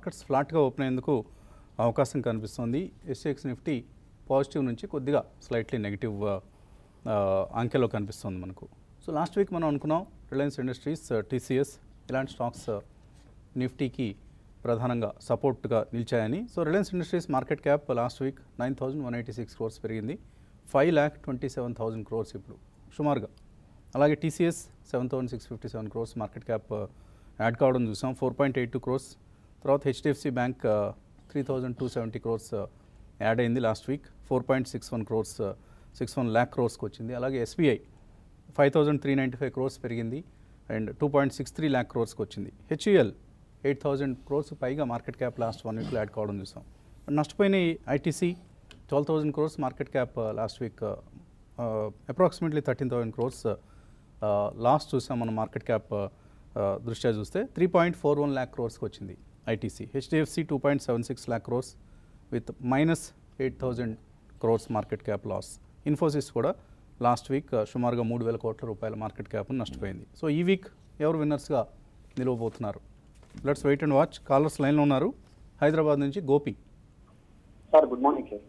Markets ఫ్లాట్గా open అయ్యేందుకు అవకాశం కనిపిస్తుంది. ఎస్ఎక్స్ నిఫ్టీ పాజిటివ్ నుంచి కొద్దిగా స్లైట్లీ నెగిటివ్ అంకెలో కనిపిస్తుంది మనకు. సో లాస్ట్ వీక్ మనం అనుకున్నాం రిలయన్స్ ఇండస్ట్రీస్, టీసీఎస్ ఇలాంటి స్టాక్స్ నిఫ్టీకి ప్రధానంగా సపోర్ట్గా నిలిచాయని. So Reliance Industries market cap last week 9,186 crores పెరిగింది, 5,27,000 crores ఇప్పుడు సుమారుగా. అలాగే TCS 7,657 crores market cap add కావడం చూసాం, 4.82 crores. తర్వాత హెచ్డిఎఫ్సి బ్యాంక్ 3,270 crores యాడ్ అయింది last week, 4.61 crores 61 lakh crores వచ్చింది. అలాగే ఎస్బీఐ 5,395 crores పెరిగింది అండ్ 2.63 lakh crores వచ్చింది. హెచ్ఈఎల్ 8,000 crores పైగా మార్కెట్ క్యాప్ లాస్ట్ 1 వీక్లో యాడ్ కావడం చూసాం. నష్టపోయిన ITC 12,000 crores market cap last week approximately 13,000 crores last చూసాం మనం మార్కెట్ క్యాప్ దృష్ట్యా చూస్తే. 3.41 lakh crores వచ్చింది ITC. HDFC 2.76 lakh crores with -8,000 crores market cap loss. Infosys కూడా లాస్ట్ వీక్ సుమారుగా 3,000 కోట్ల రూపాయల మార్కెట్ క్యాప్ను నష్టపోయింది. సో ఈ వీక్ ఎవరు విన్నర్స్గా నిలవబోతున్నారు? Let's wait and watch. Callers లైన్లో ఉన్నారు. హైదరాబాద్ నుంచి Gopi. Sir good morning sir.